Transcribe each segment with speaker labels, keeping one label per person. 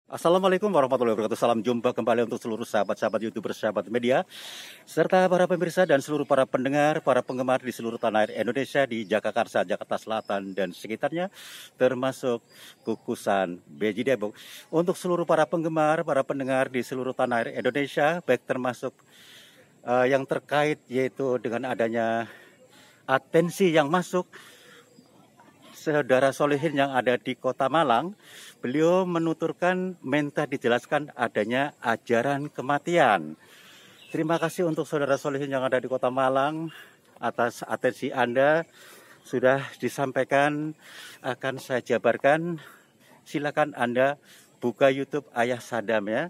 Speaker 1: Assalamualaikum warahmatullahi wabarakatuh. Salam jumpa kembali untuk seluruh sahabat-sahabat YouTuber, sahabat media, serta para pemirsa dan seluruh para pendengar, para penggemar di seluruh tanah air Indonesia, di Jakarta, Jakarta Selatan dan sekitarnya, termasuk Kukusan, Beji Depok. Untuk seluruh para penggemar, para pendengar di seluruh tanah air Indonesia, baik termasuk yang terkait yaitu dengan adanya atensi yang masuk saudara Solihin yang ada di Kota Malang, beliau menuturkan minta dijelaskan adanya ajaran kematian. Terima kasih untuk saudara Solihin yang ada di Kota Malang atas atensi Anda. Sudah disampaikan, akan saya jabarkan. Silakan Anda buka YouTube Ayah Sadam ya.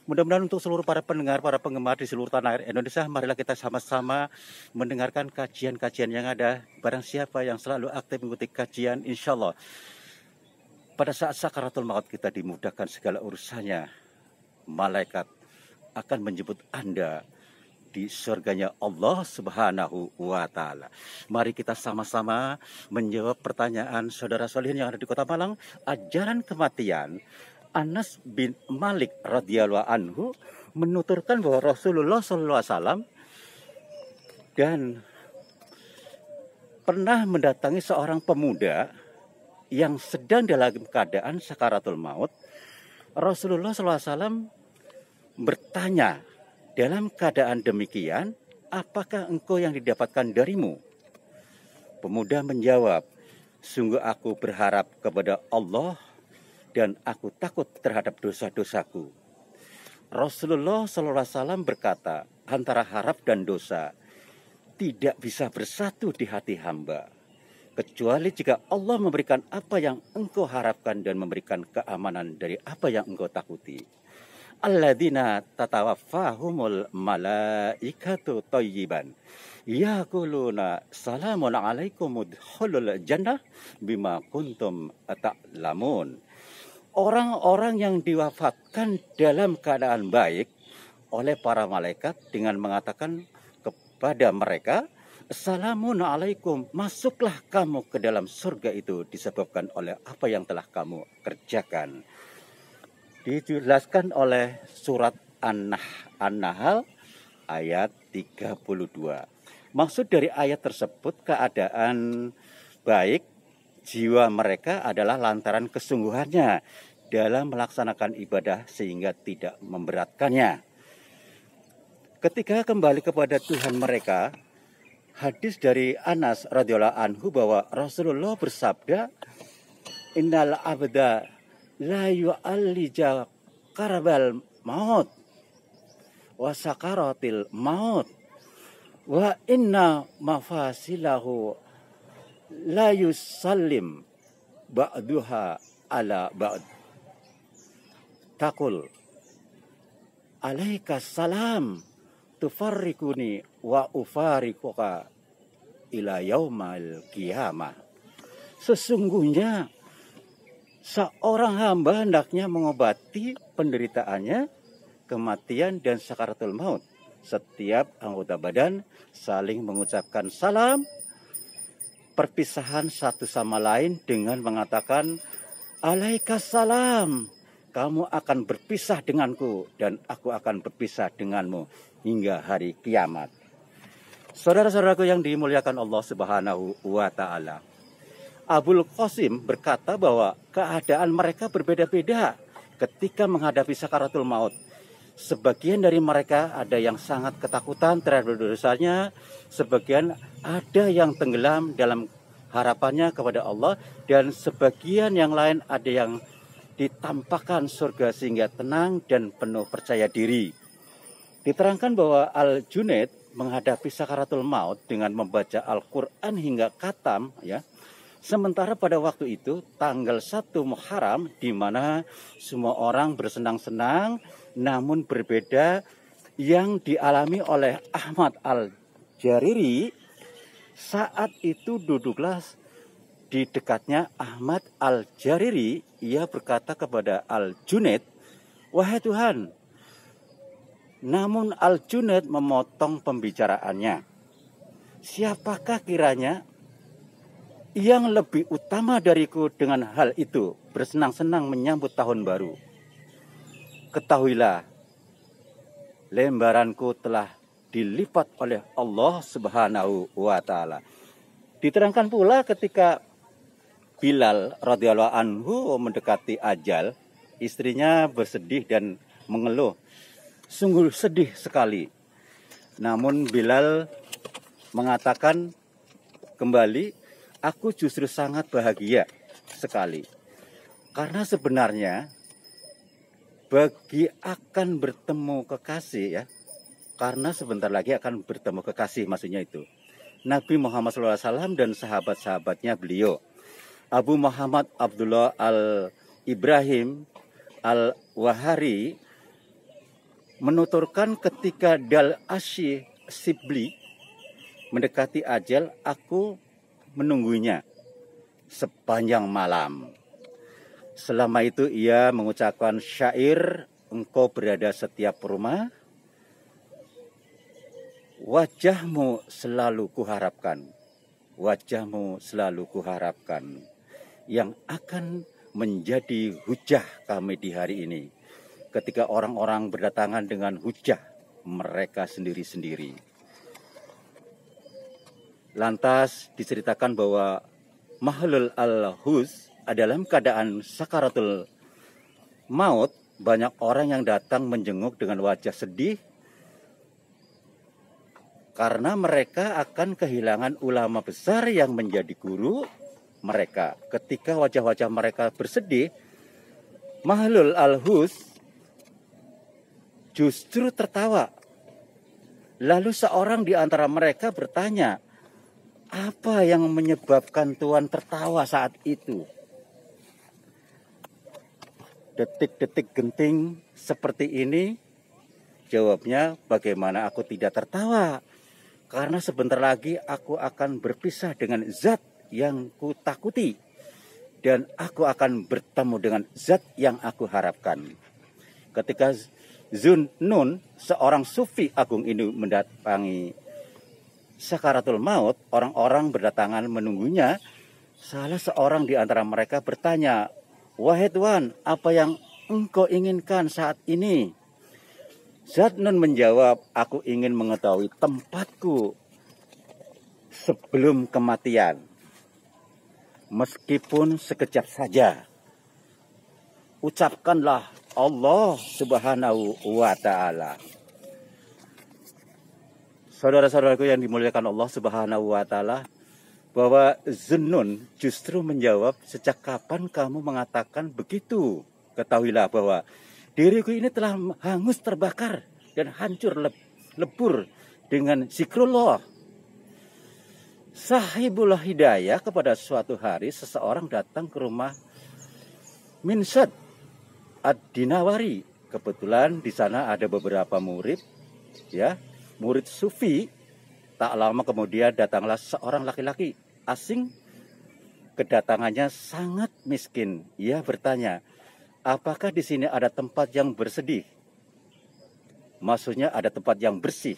Speaker 1: Mudah-mudahan untuk seluruh para pendengar, para penggemar di seluruh tanah air Indonesia, marilah kita sama-sama mendengarkan kajian-kajian yang ada. Barang siapa yang selalu aktif mengikuti kajian, insya Allah pada saat sakaratul maut kita dimudahkan segala urusannya. Malaikat akan menjemput Anda di surganya Allah Subhanahu wa Ta'ala. Mari kita sama-sama menjawab pertanyaan saudara Solihin yang ada di Kota Malang. Ajaran kematian. Anas bin Malik radhiyallahu anhu menuturkan bahwa Rasulullah SAW dan pernah mendatangi seorang pemuda yang sedang dalam keadaan sakaratul maut. Rasulullah SAW bertanya, dalam keadaan demikian, apakah engkau yang didapatkan darimu? Pemuda menjawab, sungguh aku berharap kepada Allah dan aku takut terhadap dosa-dosaku. Rasulullah SAW berkata, antara harap dan dosa tidak bisa bersatu di hati hamba, kecuali jika Allah memberikan apa yang engkau harapkan dan memberikan keamanan dari apa yang engkau takuti. Alladzina tatawaffahumul malaikatu thayyiban yaquluna salamun alaikum udkhulul jannah bima kuntum ta'lamun. Orang-orang yang diwafatkan dalam keadaan baik oleh para malaikat dengan mengatakan kepada mereka, Assalamualaikum, masuklah kamu ke dalam surga itu disebabkan oleh apa yang telah kamu kerjakan. Dijelaskan oleh surat An-Nahl ayat 32. Maksud dari ayat tersebut keadaan baik jiwa mereka adalah lantaran kesungguhannya dalam melaksanakan ibadah sehingga tidak memberatkannya. Ketika kembali kepada Tuhan mereka, hadis dari Anas radhiyallahu anhu bahwa Rasulullah bersabda, Innal abda la yu'allija karabal maut wa sakaratil maut wa inna mafasilahu la yusallim ba'duha ala ba'd. Takul alaika salam tufarrikuni wa ufarikuka ila yaumal qiyamah. Sesungguhnya seorang hamba hendaknya mengobati penderitaannya, kematian dan sakaratul maut. Setiap anggota badan saling mengucapkan salam, perpisahan satu sama lain dengan mengatakan alaikassalam, kamu akan berpisah denganku dan aku akan berpisah denganmu hingga hari kiamat. Saudara-saudaraku yang dimuliakan Allah Subhanahu wa Ta'ala, Abul Qasim berkata bahwa keadaan mereka berbeda-beda ketika menghadapi sakaratul maut. Sebagian dari mereka ada yang sangat ketakutan terhadap dosanya, sebagian ada yang tenggelam dalam harapannya kepada Allah, dan sebagian yang lain ada yang ditampakkan surga sehingga tenang dan penuh percaya diri. Diterangkan bahwa Al-Junaid menghadapi sakaratul maut dengan membaca Al-Quran hingga khatam ya. Sementara pada waktu itu tanggal 1 Muharram di mana semua orang bersenang-senang, namun berbeda yang dialami oleh Ahmad Al-Jariri. Saat itu duduklah di dekatnya Ahmad Al-Jariri, ia berkata kepada Al-Junaid, wahai Tuhan. Namun Al-Junaid memotong pembicaraannya. Siapakah kiranya yang lebih utama dariku dengan hal itu, bersenang-senang menyambut tahun baru? ketahuilah lembaranku telah dilipat oleh Allah Subhanahu wa taala. Diterangkan pula ketika Bilal radhiyallahu anhu mendekati ajal, istrinya bersedih dan mengeluh. Sungguh sedih sekali. Namun Bilal mengatakan kembali, aku justru sangat bahagia sekali. Karena sebenarnya bagi akan bertemu kekasih ya, karena sebentar lagi akan bertemu kekasih, maksudnya itu Nabi Muhammad SAW dan sahabat-sahabatnya beliau, Abu Muhammad Abdullah al-Ibrahim al-Wahari menuturkan ketika Dal Asy Sibli mendekati ajal, aku menunggunya sepanjang malam. Selama itu ia mengucapkan syair, engkau berada setiap rumah, wajahmu selalu kuharapkan, wajahmu selalu kuharapkan, yang akan menjadi hujah kami di hari ini. Ketika orang-orang berdatangan dengan hujah mereka sendiri-sendiri. Lantas diceritakan bahwa Mahlul al-Huz adalah keadaan sakaratul maut. Banyak orang yang datang menjenguk dengan wajah sedih karena mereka akan kehilangan ulama besar yang menjadi guru mereka. Ketika wajah-wajah mereka bersedih, Mahlul al-Huz justru tertawa. Lalu seorang di antara mereka bertanya, apa yang menyebabkan Tuhan tertawa saat itu? Detik-detik genting seperti ini, jawabnya, bagaimana aku tidak tertawa? Karena sebentar lagi aku akan berpisah dengan zat yang ku takuti, dan aku akan bertemu dengan zat yang aku harapkan. Ketika Zunnun, seorang sufi agung ini mendatangi sakaratul maut, orang-orang berdatangan menunggunya. Salah seorang di antara mereka bertanya, wahai Tuhan, apa yang engkau inginkan saat ini? Zunnun menjawab, aku ingin mengetahui tempatku sebelum kematian, meskipun sekejap saja. Ucapkanlah Allah Subhanahu wa ta'ala. Saudara-saudaraku yang dimuliakan Allah Subhanahu wa ta'ala, bahwa Zunnun justru menjawab, sejak kapan kamu mengatakan begitu? Ketahuilah bahwa diriku ini telah hangus terbakar dan hancur lebur dengan zikrullah. Sahibul hidayah, kepada suatu hari seseorang datang ke rumah Minsad ad-Dinawari. Kebetulan di sana ada beberapa murid, ya, murid sufi. Tak lama kemudian datanglah seorang laki-laki asing. Kedatangannya sangat miskin. Ia bertanya, apakah di sini ada tempat yang bersedih? Maksudnya ada tempat yang bersih.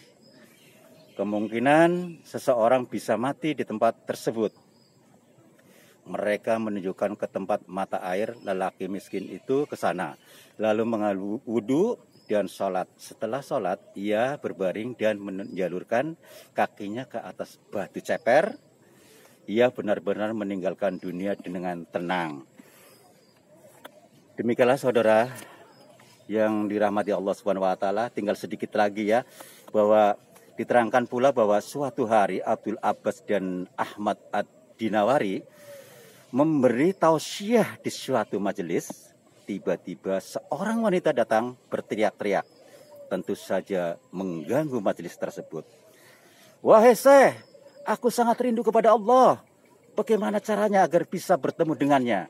Speaker 1: Kemungkinan seseorang bisa mati di tempat tersebut. Mereka menunjukkan ke tempat mata air. Lelaki miskin itu ke sana, lalu mengambil wudhu dan sholat. Setelah sholat, ia berbaring dan menjalurkan kakinya ke atas batu ceper. Ia benar-benar meninggalkan dunia dengan tenang. Demikianlah saudara yang dirahmati Allah Subhanahu wa taala. Tinggal sedikit lagi ya, bahwa diterangkan pula bahwa suatu hari Abdul Abbas dan Ahmad ad-Dinawari memberi tausiah di suatu majelis. Tiba-tiba seorang wanita datang berteriak-teriak, tentu saja mengganggu majelis tersebut. Wahai Syekh, aku sangat rindu kepada Allah. Bagaimana caranya agar bisa bertemu dengannya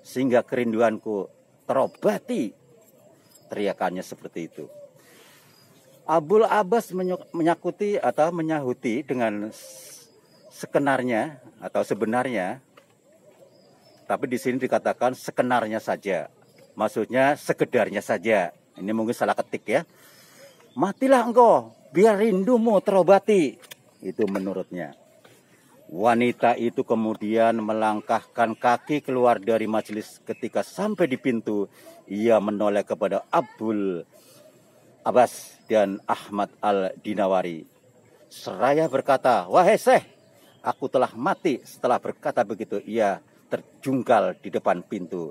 Speaker 1: sehingga kerinduanku terobati? Teriakannya seperti itu. Abdul Abbas menyahuti dengan sekenarnya atau sebenarnya. Tapi di sini dikatakan sekenarnya saja. Maksudnya sekedarnya saja. Ini mungkin salah ketik ya. Matilah engkau, biar rindumu terobati. Itu menurutnya. Wanita itu kemudian melangkahkan kaki keluar dari majelis. Ketika sampai di pintu, ia menoleh kepada Abdul Abbas dan Ahmad Al-Dinawari. Seraya berkata, "Wahai Syekh, aku telah mati." Setelah berkata begitu, ia terjungkal di depan pintu.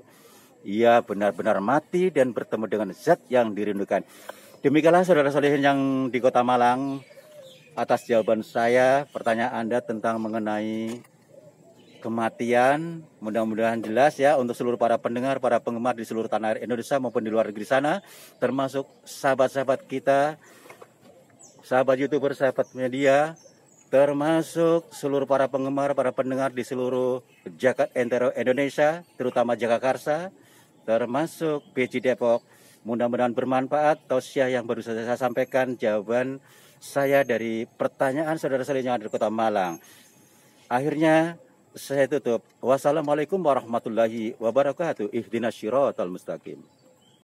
Speaker 1: Ia benar-benar mati dan bertemu dengan zat yang dirindukan. Demikianlah saudara solihin yang di Kota Malang, atas jawaban saya pertanyaan Anda tentang mengenai kematian. Mudah-mudahan jelas ya untuk seluruh para pendengar, para penggemar di seluruh tanah air Indonesia maupun di luar negeri sana, termasuk sahabat-sahabat kita, sahabat YouTuber, sahabat media, termasuk seluruh para penggemar, para pendengar di seluruh jagat entero Indonesia, terutama Jagakarsa, termasuk BC Depok. Mudah-mudahan bermanfaat tausiah yang baru saja saya sampaikan, jawaban saya dari pertanyaan saudara-saudara yang ada di Kota Malang. Akhirnya saya tutup. Wassalamualaikum warahmatullahi wabarakatuh. Ihdinas syiratal mustaqim.